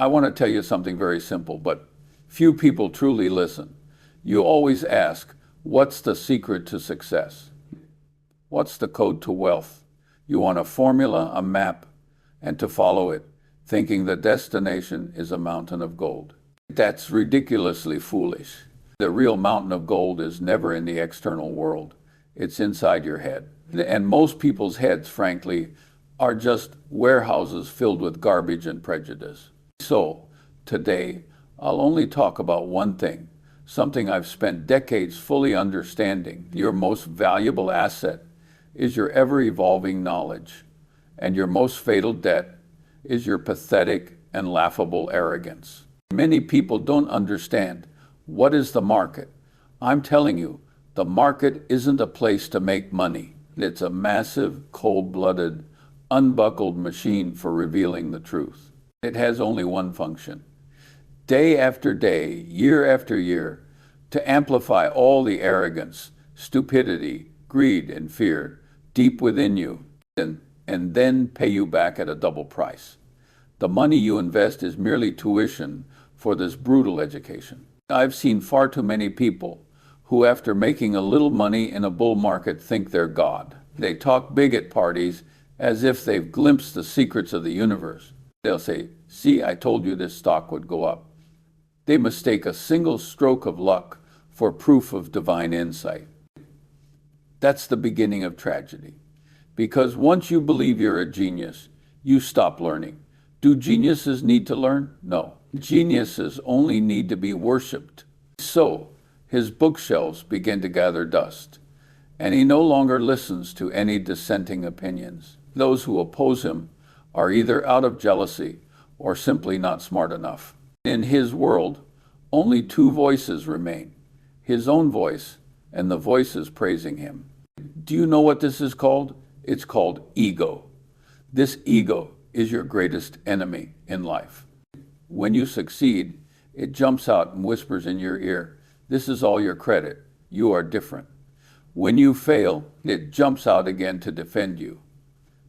I want to tell you something very simple, but few people truly listen. You always ask, what's the secret to success? What's the code to wealth? You want a formula, a map, and to follow it, thinking the destination is a mountain of gold. That's ridiculously foolish. The real mountain of gold is never in the external world. It's inside your head. And most people's heads, frankly, are just warehouses filled with garbage and prejudice. So, today, I'll only talk about one thing, something I've spent decades fully understanding. Your most valuable asset is your ever-evolving knowledge, and your most fatal debt is your pathetic and laughable arrogance. Many people don't understand what is the market. I'm telling you, the market isn't a place to make money. It's a massive, cold-blooded, unbuckled machine for revealing the truth. It has only one function. Day after day, year after year, to amplify all the arrogance, stupidity, greed, and fear deep within you, and then pay you back at a double price. The money you invest is merely tuition for this brutal education. I've seen far too many people who, after making a little money in a bull market, think they're God. They talk big at parties as if they've glimpsed the secrets of the universe. They'll say, "See, I told you this stock would go up." They mistake a single stroke of luck for proof of divine insight. That's the beginning of tragedy. Because once you believe you're a genius, you stop learning. Do geniuses need to learn? No. Geniuses only need to be worshipped. So, his bookshelves begin to gather dust, and he no longer listens to any dissenting opinions. Those who oppose him are either out of jealousy or simply not smart enough. In his world, only two voices remain, his own voice and the voices praising him. Do you know what this is called? It's called ego. This ego is your greatest enemy in life. When you succeed, it jumps out and whispers in your ear, "This is all your credit. You are different." When you fail, it jumps out again to defend you.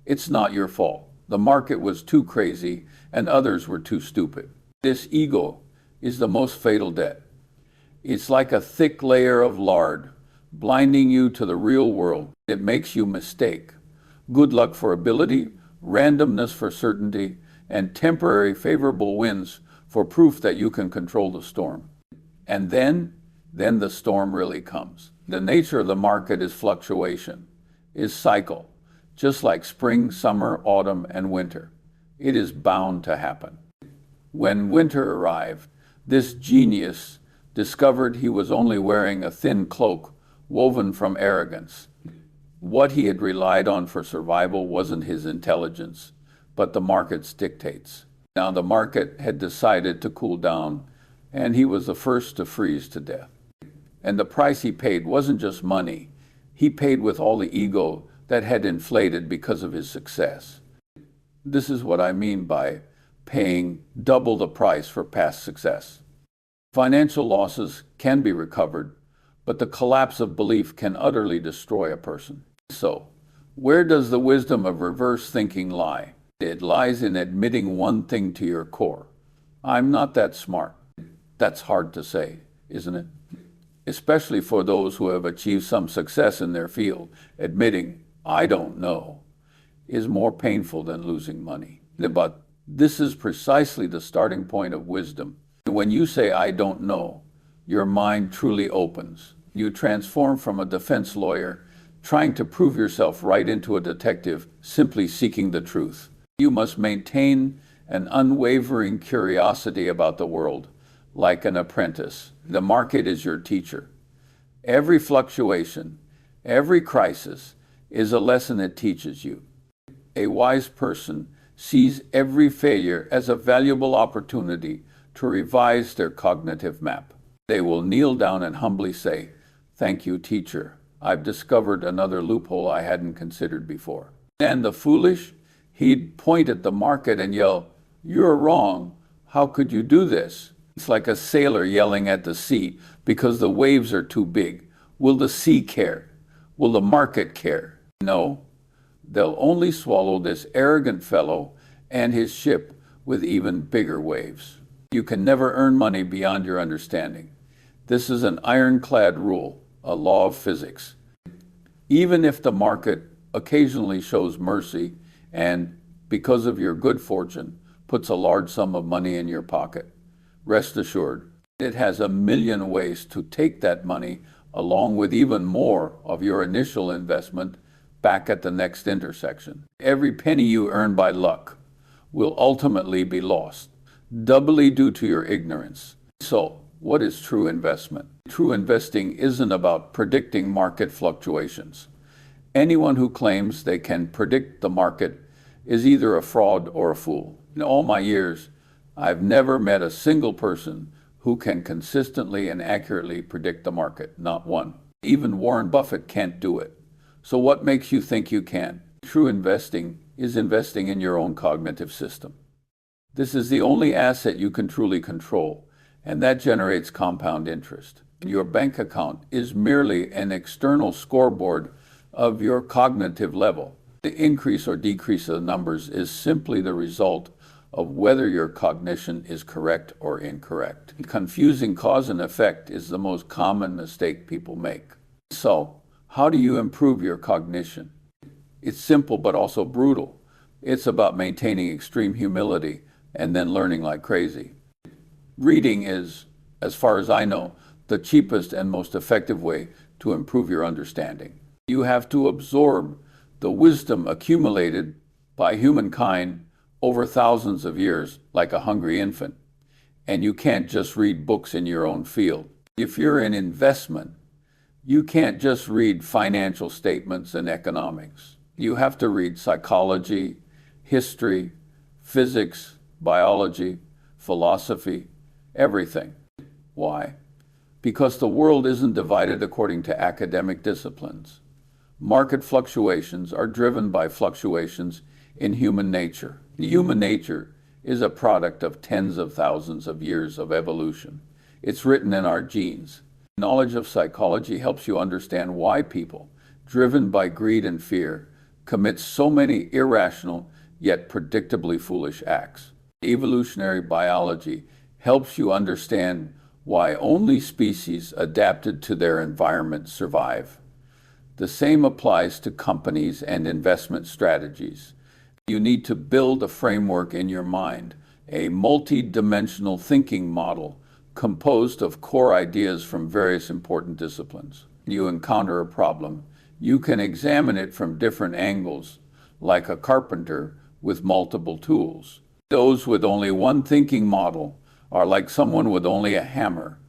It's not your fault. The market was too crazy and others were too stupid. This ego is the most fatal debt. It's like a thick layer of lard, blinding you to the real world. It makes you mistake good luck for ability, randomness for certainty, and temporary favorable winds for proof that you can control the storm. And then the storm really comes. The nature of the market is fluctuation, is cycle, just like spring, summer, autumn, and winter. It is bound to happen. When winter arrived, this genius discovered he was only wearing a thin cloak woven from arrogance. What he had relied on for survival wasn't his intelligence, but the market's dictates. Now the market had decided to cool down, and he was the first to freeze to death. And the price he paid wasn't just money. He paid with all the ego that had inflated because of his success. This is what I mean by paying double the price for past success. Financial losses can be recovered, but the collapse of belief can utterly destroy a person. So, where does the wisdom of reverse thinking lie? It lies in admitting one thing to your core. I'm not that smart. That's hard to say, isn't it? Especially for those who have achieved some success in their field. Admitting, I don't know, is more painful than losing money. But this is precisely the starting point of wisdom. When you say, I don't know, your mind truly opens. You transform from a defense lawyer trying to prove yourself right into a detective simply seeking the truth. You must maintain an unwavering curiosity about the world, like an apprentice. The market is your teacher. Every fluctuation, every crisis is a lesson it teaches you. A wise person sees every failure as a valuable opportunity to revise their cognitive map. They will kneel down and humbly say, "Thank you, teacher. I've discovered another loophole I hadn't considered before." And the foolish, he'd point at the market and yell, "You're wrong. How could you do this?" It's like a sailor yelling at the sea because the waves are too big. Will the sea care? Will the market care? No. They'll only swallow this arrogant fellow and his ship with even bigger waves. You can never earn money beyond your understanding. This is an ironclad rule, a law of physics. Even if the market occasionally shows mercy and, because of your good fortune, puts a large sum of money in your pocket, rest assured, it has a million ways to take that money along with even more of your initial investment back at the next intersection. Every penny you earn by luck will ultimately be lost, doubly due to your ignorance. So, what is true investment? True investing isn't about predicting market fluctuations. Anyone who claims they can predict the market is either a fraud or a fool. In all my years, I've never met a single person who can consistently and accurately predict the market, not one. Even Warren Buffett can't do it. So what makes you think you can? True investing is investing in your own cognitive system. This is the only asset you can truly control, and that generates compound interest. Your bank account is merely an external scoreboard of your cognitive level. The increase or decrease of the numbers is simply the result of whether your cognition is correct or incorrect. Confusing cause and effect is the most common mistake people make. So, how do you improve your cognition? It's simple but also brutal. It's about maintaining extreme humility and then learning like crazy. Reading is, as far as I know, the cheapest and most effective way to improve your understanding. You have to absorb the wisdom accumulated by humankind over thousands of years like a hungry infant. And you can't just read books in your own field. If you're in investment, you can't just read financial statements and economics. You have to read psychology, history, physics, biology, philosophy, everything. Why? Because the world isn't divided according to academic disciplines. Market fluctuations are driven by fluctuations in human nature. Human nature is a product of tens of thousands of years of evolution. It's written in our genes. Knowledge of psychology helps you understand why people, driven by greed and fear, commit so many irrational yet predictably foolish acts. Evolutionary biology helps you understand why only species adapted to their environment survive. The same applies to companies and investment strategies. You need to build a framework in your mind, a multi-dimensional thinking model composed of core ideas from various important disciplines. You encounter a problem, you can examine it from different angles, like a carpenter with multiple tools. Those with only one thinking model are like someone with only a hammer.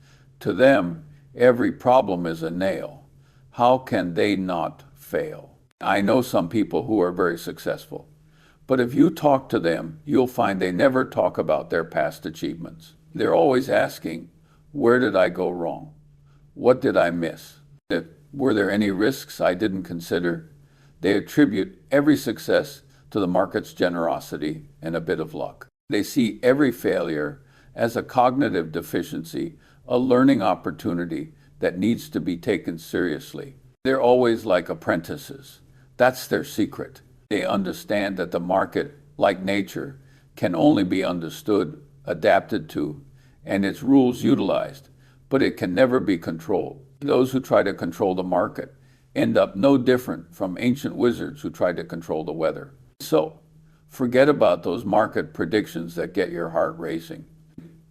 To them, every problem is a nail. How can they not fail? I know some people who are very successful. But if you talk to them, you'll find they never talk about their past achievements. They're always asking, where did I go wrong? What did I miss? Were there any risks I didn't consider? They attribute every success to the market's generosity and a bit of luck. They see every failure as a cognitive deficiency, a learning opportunity that needs to be taken seriously. They're always like apprentices. That's their secret. They understand that the market, like nature, can only be understood, adapted to, and its rules utilized, but it can never be controlled. Those who try to control the market end up no different from ancient wizards who tried to control the weather. So, forget about those market predictions that get your heart racing.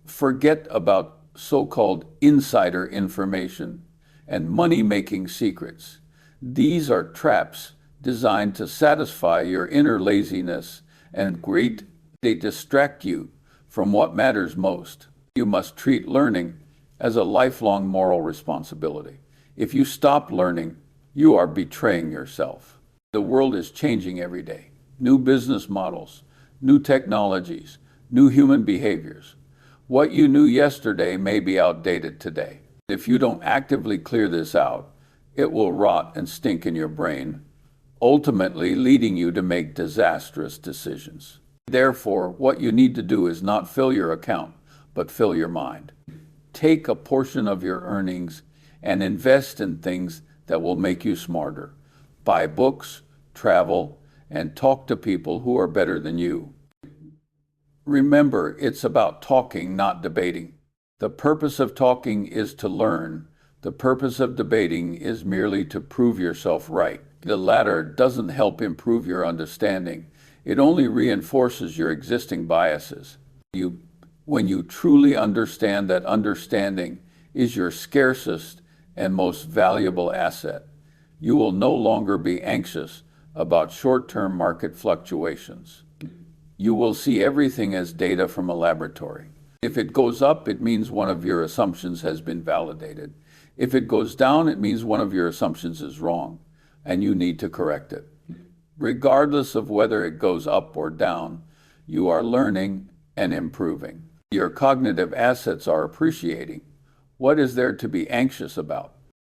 Forget about so-called insider information and money-making secrets. These are traps designed to satisfy your inner laziness and greed. They distract you from what matters most. You must treat learning as a lifelong moral responsibility. If you stop learning, you are betraying yourself. The world is changing every day. New business models, new technologies, new human behaviors. What you knew yesterday may be outdated today. If you don't actively clear this out, it will rot and stink in your brain, ultimately leading you to make disastrous decisions. Therefore, what you need to do is not fill your account, but fill your mind. Take a portion of your earnings and invest in things that will make you smarter. Buy books, travel, and talk to people who are better than you. Remember, it's about talking, not debating. The purpose of talking is to learn. The purpose of debating is merely to prove yourself right. The latter doesn't help improve your understanding. It only reinforces your existing biases. When you truly understand that understanding is your scarcest and most valuable asset, you will no longer be anxious about short-term market fluctuations. You will see everything as data from a laboratory. If it goes up, it means one of your assumptions has been validated. If it goes down, it means one of your assumptions is wrong, and you need to correct it. Regardless of whether it goes up or down, you are learning and improving. Your cognitive assets are appreciating. What is there to be anxious about?